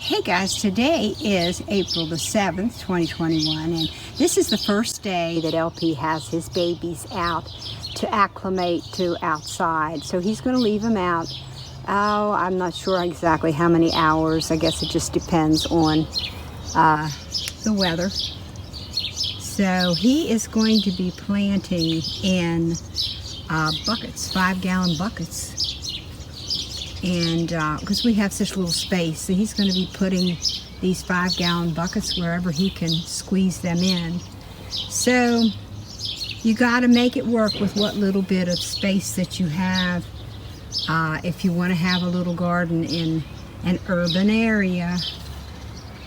Hey guys, today is April the 7th, 2021, and this is the first day that LP has his babies out to acclimate to outside. So he's going to leave them out. Oh, I'm not sure exactly how many hours. I guess it just depends on the weather. So he is going to be planting in buckets, 5-gallon buckets. And because we have such little space, so he's going to be putting these 5-gallon buckets wherever he can squeeze them in. So you got to make it work with what little bit of space that you have if you want to have a little garden in an urban area,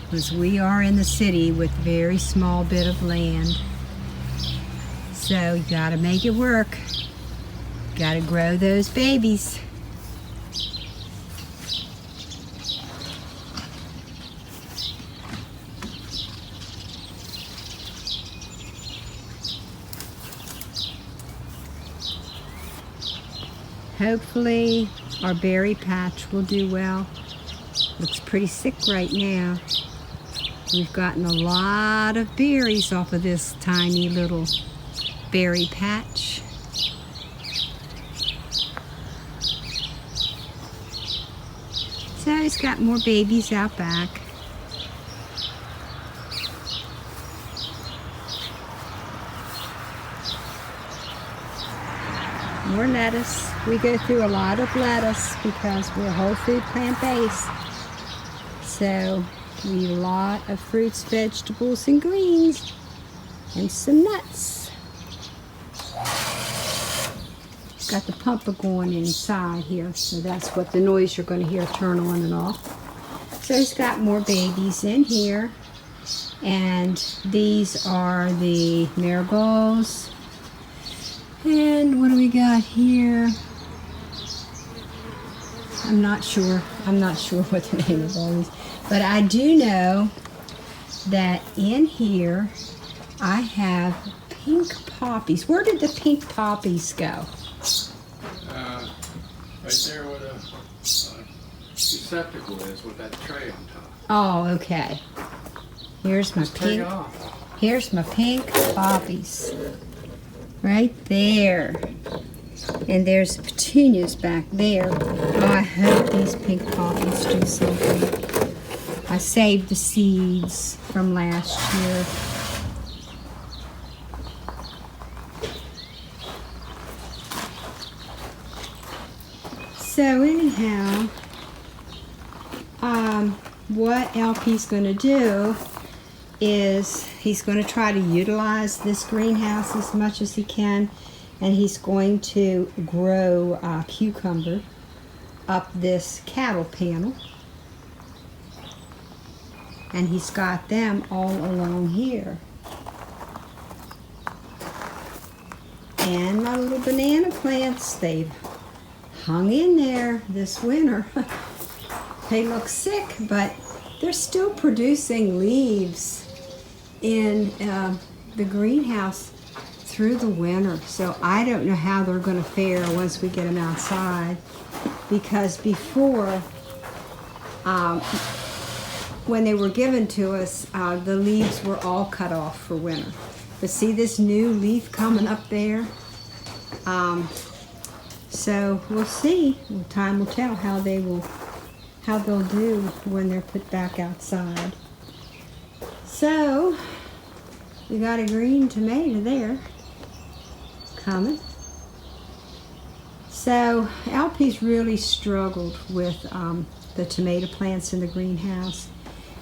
because we are in the city with very small bit of land. So you got to make it work. Got to grow those babies. Hopefully our berry patch will do well. Looks pretty sick right now. We've gotten a lot of berries off of this tiny little berry patch. So he's got more babies out back. More lettuce. We go through a lot of lettuce because we're whole food plant-based. So we eat a lot of fruits, vegetables, and greens, and some nuts. Got the pumper going inside here, so that's what the noise you're going to hear turn on and off. So he's got more babies in here, and these are the marigolds. And what do we got here? I'm not sure what the name of all these, but I do know that in here I have pink poppies. Where did the pink poppies go? Right there where the receptacle is with that tray on top. Oh, okay. Here's my pink. Here's my pink poppies. Right there. And there's petunias back there. Oh, I hope these pink poppies do something. I saved the seeds from last year. So anyhow, what LP's going to do is he's going to try to utilize this greenhouse as much as he can, and he's going to grow cucumber up this cattle panel, and he's got them all along here. And my little banana plants, they've hung in there this winter. They look sick, but they're still producing leaves in the greenhouse through the winter. So I don't know how they're going to fare once we get them outside, because before, when they were given to us, the leaves were all cut off for winter. But see this new leaf coming up there? So we'll see. Time will tell how they'll do when they're put back outside. So we got a green tomato there coming. So LP's really struggled with the tomato plants in the greenhouse,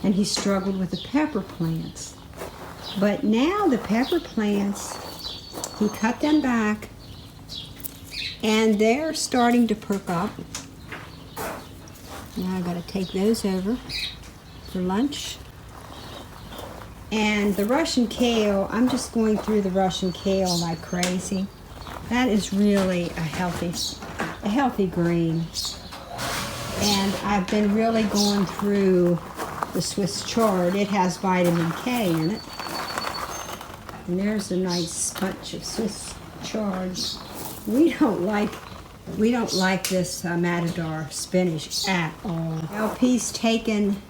and he struggled with the pepper plants. But now the pepper plants, he cut them back, and they're starting to perk up. Now I gotta take those over for lunch. And the Russian kale, I'm just going through the Russian kale like crazy. That is really a healthy green. And I've been really going through the Swiss chard. It has vitamin K in it. And there's a nice bunch of Swiss chard. We don't like this Matador spinach at all. LP's taken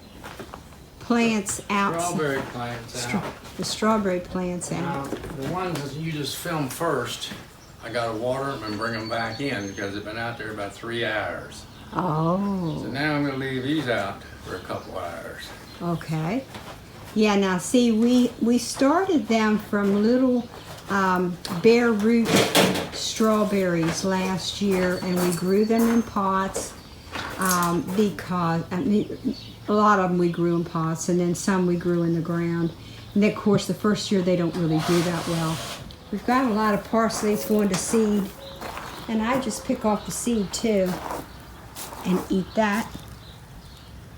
plants out. Strawberry plants out. The strawberry plants Now, out. the ones that you just filmed first, I gotta water them and bring them back in because they've been out there about 3 hours. So Oh, now I'm gonna leave these out for a couple hours. okay. Yeah, now see, we started them from little bare root strawberries last year, and we grew them in pots because a lot of them we grew in pots, and then some we grew in the ground. And then, of course, the first year they don't really do that well. We've got a lot of parsley's going to seed, and I just pick off the seed too and eat that.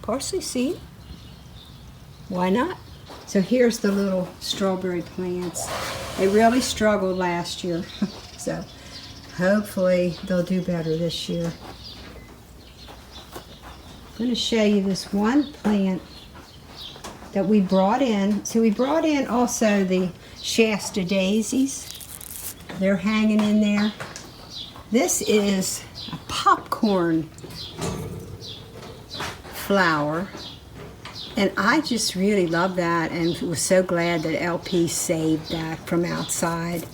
Parsley seed? Why not? So here's the little strawberry plants. They really struggled last year, so hopefully they'll do better this year. I'm going to show you this one plant that we brought in. So we brought in also the Shasta daisies. They're hanging in there. This is a popcorn flower, and I just really love that, and was so glad that LP saved that from outside.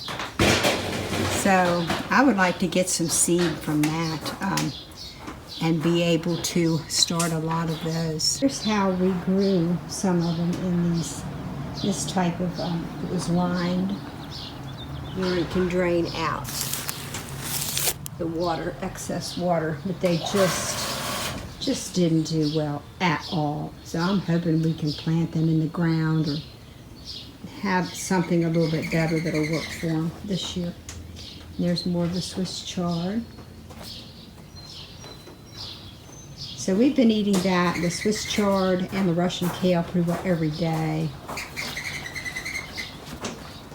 So I would like to get some seed from that and be able to start a lot of those. Here's how we grew some of them in this type of, it was lined where it can drain out the water, excess water, but they just didn't do well at all. So I'm hoping we can plant them in the ground or have something a little bit better that'll work for them this year. And there's more of the Swiss chard. So we've been eating that, the Swiss chard and the Russian kale pretty well every day.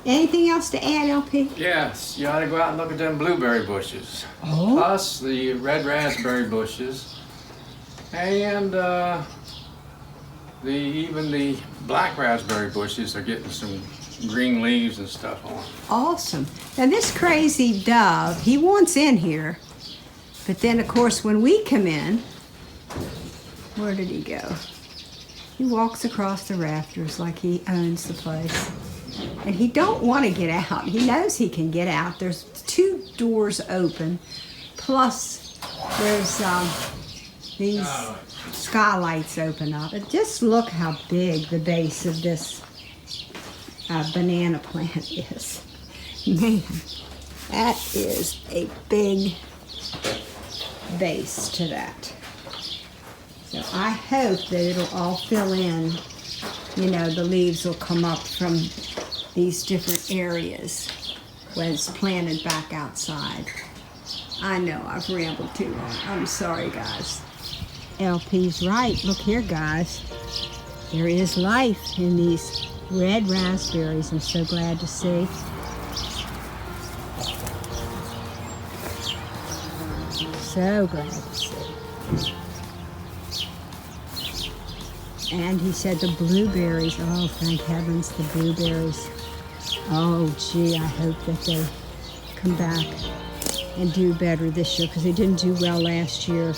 Anything else to add, LP? Yes, you ought to go out and look at them blueberry bushes. Oh. Plus the red raspberry bushes. And even the black raspberry bushes are getting some green leaves and stuff on. Awesome. Now this crazy dove, he wants in here. But then of course when we come in, where did he go? He walks across the rafters like he owns the place. And he don't want to get out. He knows he can get out. There's 2 doors open. Plus there's these skylights open up. And just look how big the base of this banana plant is. Man, that is a big base to that. So I hope that it'll all fill in. You know, the leaves will come up from these different areas when it's planted back outside. I know, I've rambled too long. I'm sorry, guys. LP's right. Look here, guys. There is life in these red raspberries. I'm so glad to see. So glad to see. And he said the blueberries. Oh, thank heavens, the blueberries. Oh, gee, I hope that they come back and do better this year because they didn't do well last year.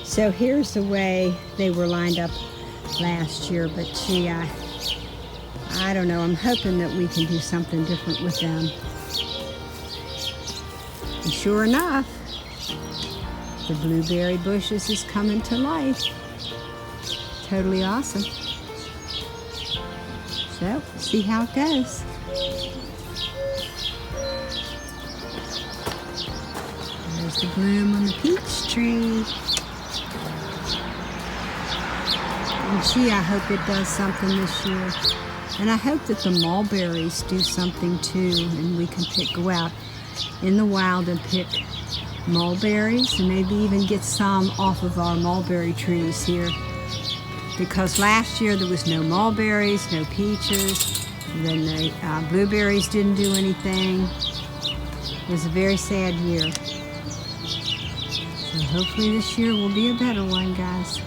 So here's the way they were lined up last year, but gee, I don't know. I'm hoping that we can do something different with them. And sure enough, the blueberry bushes is coming to life. Totally awesome. So, see how it goes. There's the bloom on the peach tree. And gee, I hope it does something this year. And I hope that the mulberries do something too, and we can go out in the wild and pick mulberries and maybe even get some off of our mulberry trees here. Because last year there was no mulberries, no peaches, and then the blueberries didn't do anything. It was a very sad year. So hopefully this year will be a better one, guys.